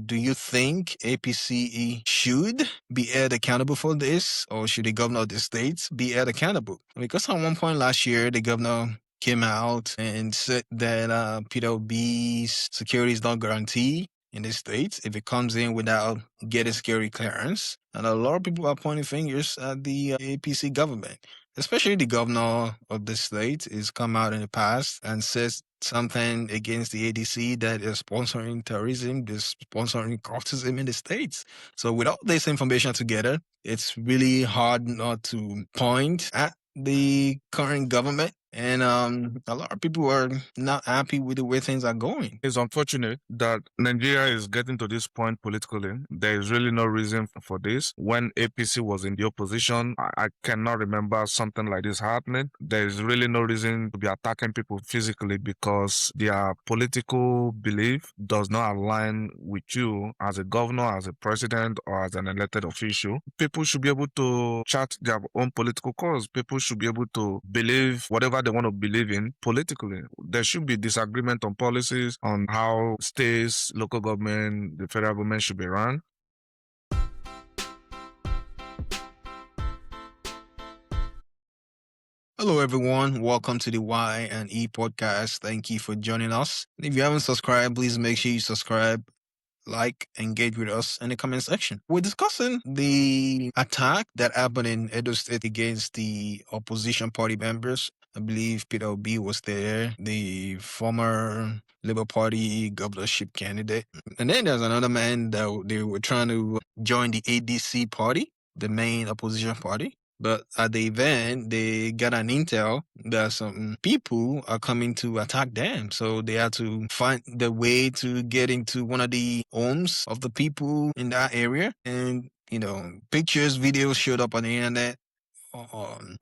do you think APCE should be held accountable for this, or should the governor of the states be held accountable? Because at one point last year, the governor came out and said that PWB's security is not guaranteed in the states if it comes in without getting security clearance. And a lot of people are pointing fingers at the APC government, especially the governor of the state has come out in the past and says something against the ADC that is sponsoring terrorism, is sponsoring cultism in the states. So with all this information together, it's really hard not to point at the current government. And a lot of people are not happy with the way things are going. It's unfortunate that Nigeria is getting to this point politically. There is really no reason for this. When APC was in the opposition, I cannot remember something like this happening. There is really no reason to be attacking people physically because their political belief does not align with you as a governor, as a president, or as an elected official. People should be able to chart their own political cause. People should be able to believe whatever they want to believe in politically. There should be disagreement on policies, on how states, local government, the federal government should be run. Hello, everyone. Welcome to the Y and E podcast. Thank you for joining us. If you haven't subscribed, please make sure you subscribe, like, engage with us in the comment section. We're discussing the attack that happened in Edo State against the opposition party members. I believe Peter B was there, the former Labour Party governorship candidate. And then there's another man that they were trying to join the ADC party, the main opposition party. But at the event, they got an intel that some people are coming to attack them. So they had to find the way to get into one of the homes of the people in that area. And, pictures, videos showed up on the internet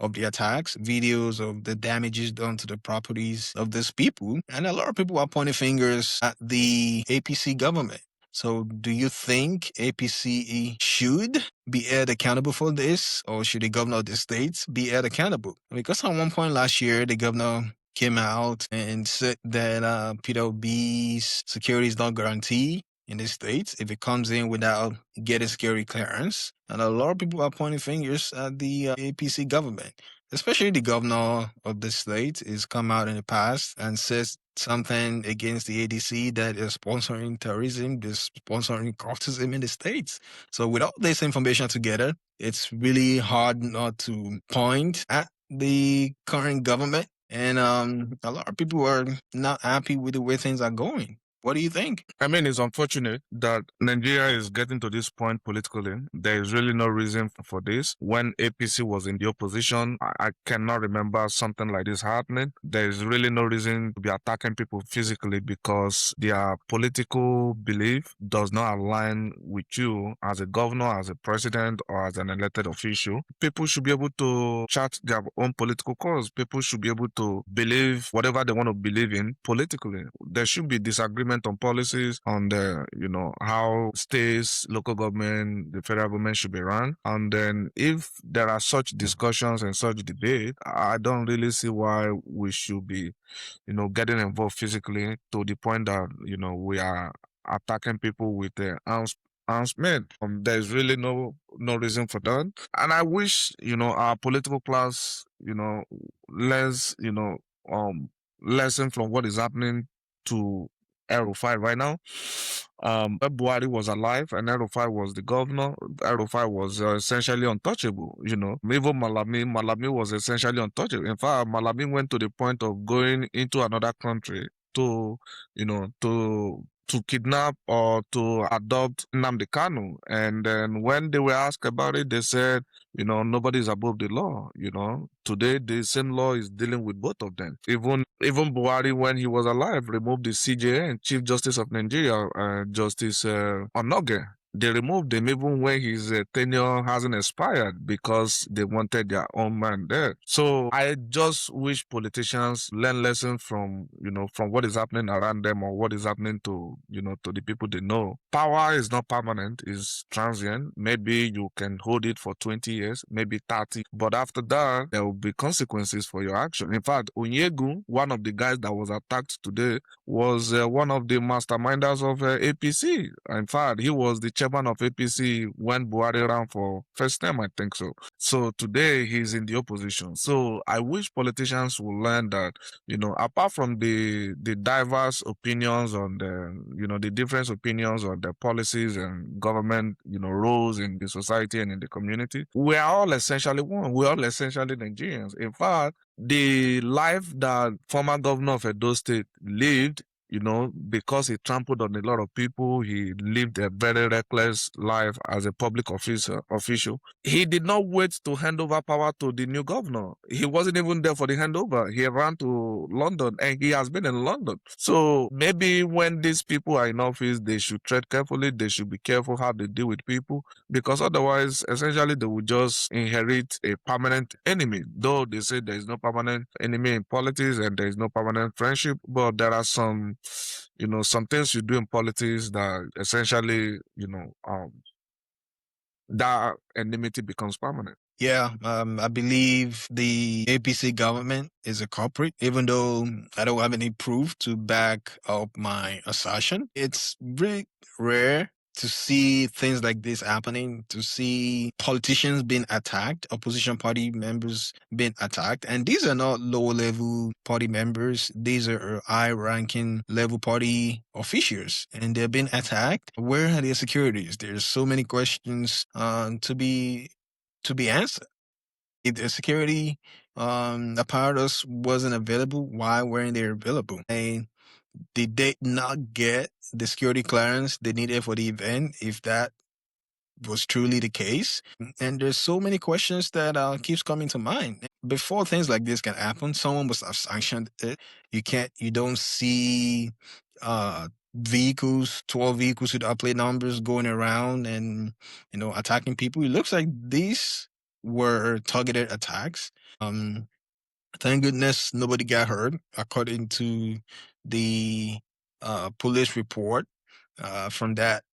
of the attacks, videos of the damages done to the properties of these people. And a lot of people are pointing fingers at the APC government. So do you think APCE should be held accountable for this, or should the governor of the states be held accountable? Because at one point last year, the governor came out and said that PWB's security is not guaranteed in the states if it comes in without getting security clearance. And a lot of people are pointing fingers at the APC government, especially the governor of the state has come out in the past and says something against the ADC that is sponsoring terrorism, is sponsoring cultism in the states. So with all this information together, it's really hard not to point at the current government. And a lot of people are not happy with the way things are going. What do you think? I mean, it's unfortunate that Nigeria is getting to this point politically. There is really no reason for this. When APC was in the opposition, I cannot remember something like this happening. There is really no reason to be attacking people physically because their political belief does not align with you as a governor, as a president, or as an elected official. People should be able to chart their own political cause. People should be able to believe whatever they want to believe in politically. There should be disagreement on policies, on the, how states, local government, the federal government should be run. And then if there are such discussions and such debate, I don't really see why we should be, getting involved physically to the point that, we are attacking people with the arms made. There's really no reason for that. And I wish, our political class, less, lesson from what is happening to El-Rufai right now. Buhari was alive and El-Rufai was the governor. El-Rufai was essentially untouchable, Even Malami was essentially untouchable. In fact, Malami went to the point of going into another country to kidnap or to adopt Nnamdi Kanu. And then when they were asked about it, they said, nobody's above the law. Today the same law is dealing with both of them. Even Buhari, when he was alive, removed the CJN, Chief Justice of Nigeria, Justice Onoge. They removed him even when his tenure hasn't expired because they wanted their own man there. So I just wish politicians learn lessons from, from what is happening around them or what is happening to, to the people they know. Power is not permanent, it's transient. Maybe you can hold it for 20 years, maybe 30, but after that, there will be consequences for your action. In fact, Onyegu, one of the guys that was attacked today, was one of the masterminders of APC. In fact, he was the chairman of APC when Buhari ran for first time, I think so. So today he's in the opposition. So I wish politicians will learn that, apart from the diverse opinions on the different opinions on the policies and government, roles in the society and in the community, we are all essentially one. We're all essentially Nigerians. In fact, the life that former governor of Edo State lived, because he trampled on a lot of people, he lived a very reckless life as a public official. He did not wait to hand over power to the new governor. He wasn't even there for the handover. He ran to London and he has been in London. So maybe when these people are in office, they should tread carefully. They should be careful how they deal with people, because otherwise, essentially, they will just inherit a permanent enemy. Though they say there is no permanent enemy in politics and there is no permanent friendship, but there are some things you do in politics that essentially, that enmity becomes permanent. Yeah, I believe the APC government is a culprit, even though I don't have any proof to back up my assertion. It's very rare to see things like this happening, to see politicians being attacked, opposition party members being attacked. And these are not lower level party members, these are high ranking level party officials, and they're being attacked. Where are their securities? There's so many questions to be answered. If the security apparatus wasn't available, why weren't they available? And did they not get the security clearance they needed for the event? If that was truly the case, and there's so many questions that keeps coming to mind. Before things like this can happen, someone must have sanctioned it. You don't see vehicles, 12 vehicles with upplate numbers going around and attacking people. It looks like these were targeted attacks. Thank goodness nobody got hurt, according to the police report from that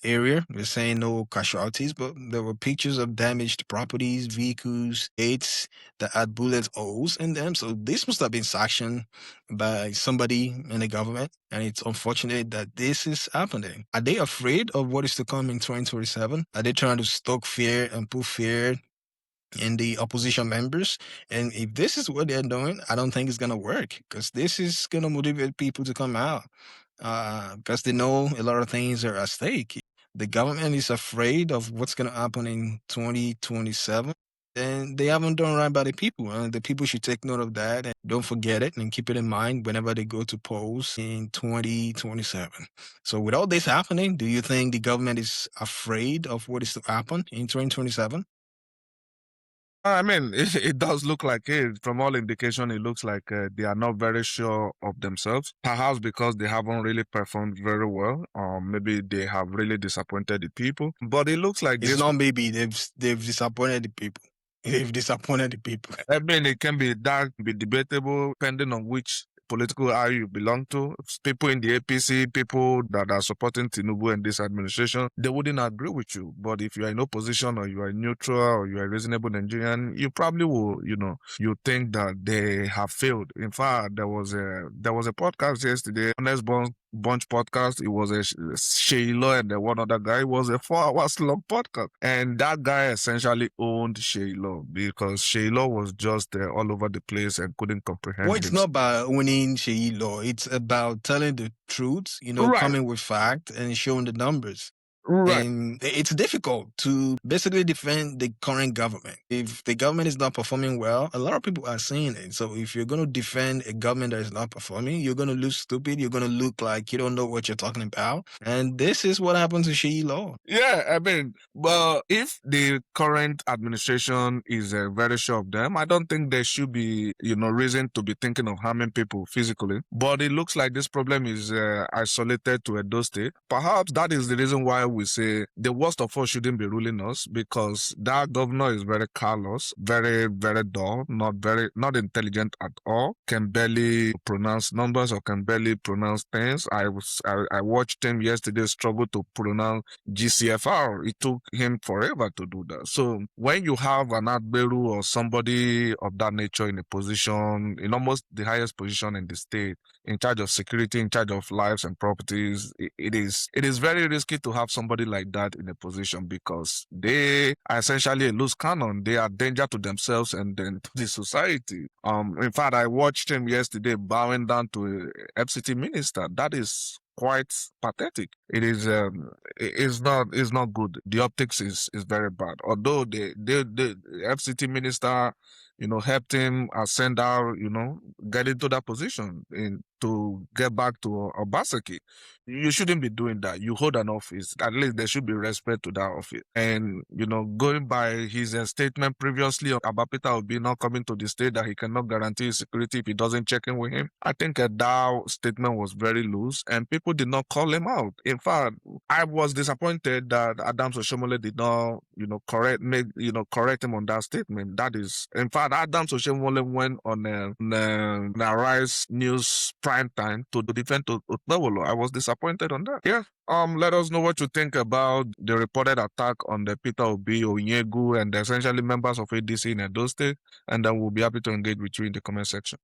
area. They're saying no casualties, but there were pictures of damaged properties, vehicles, gates that had bullet holes in them. So this must have been sanctioned by somebody in the government, and it's unfortunate that this is happening. Are they afraid of what is to come in 2027? Are they trying to stoke fear and put fear in the opposition members? And if this is what they're doing, I don't think it's going to work, because this is going to motivate people to come out because they know a lot of things are at stake. The government is afraid of what's going to happen in 2027. And they haven't done right by the people. And the people should take note of that and don't forget it and keep it in mind whenever they go to polls in 2027. So, with all this happening, do you think the government is afraid of what is to happen in 2027? I mean, it does look like it. From all indication, it looks like they are not very sure of themselves. Perhaps because they haven't really performed very well, or maybe they have really disappointed the people. But it looks like It's this. not maybe they've disappointed the people. They've disappointed the people. I mean, it can be debatable depending on which political area you belong to. People in the APC, people that are supporting Tinubu and this administration, they wouldn't agree with you. But if you are in opposition or you are neutral or you are a reasonable Nigerian, you probably will, you think that they have failed. In fact, there was a podcast yesterday, Honest Bunch podcast. It was a Sheila and one other guy. It was a 4 hours long podcast. And that guy essentially owned Sheila because Sheila was just all over the place and couldn't comprehend Well, it's this. not about winning Sheyi Law. It's about telling the truth, Right. coming with fact and showing the numbers. Right. And it's difficult to basically defend the current government. If the government is not performing well, a lot of people are saying it. So if you're going to defend a government that is not performing, you're going to look stupid. You're going to look like you don't know what you're talking about. And this is what happened to Sheyi Law. Yeah, I mean, well, if the current administration is very sure of them, I don't think there should be, reason to be thinking of harming people physically. But it looks like this problem is isolated to Edo State. Perhaps that is the reason why we say the worst of us shouldn't be ruling us, because that governor is very callous, very, very dull, not intelligent at all, can barely pronounce numbers or can barely pronounce things. I watched him yesterday struggle to pronounce GCFR. It took him forever to do that. So when you have an Adberu or somebody of that nature in a position, in almost the highest position in the state, in charge of security, in charge of lives and properties, it is very risky to have somebody like that in a position, because they are essentially a loose cannon. They are danger to themselves and then to the society. In fact, I watched him yesterday bowing down to a FCT minister. That is quite pathetic. It is not good. The optics is very bad. Although the FCT minister, helped him ascend out, get into that position to get back to Obaseki. You shouldn't be doing that. You hold an office. At least there should be respect to that office. And, going by his statement previously about Peter Obi not coming to the state, that he cannot guarantee his security if he doesn't check in with him, I think that statement was very loose and people did not call him out. In fact, I was disappointed that Adams Oshomole did not, correct him on that statement. That is, in fact, Adams Oshomole went on a Rise News prime time to defend Otlewolo. I was disappointed on that. Yeah. Let us know what you think about the reported attack on the Peter Obi, Onyegu, and essentially members of ADC in Edo State, and then we'll be happy to engage with you in the comment section.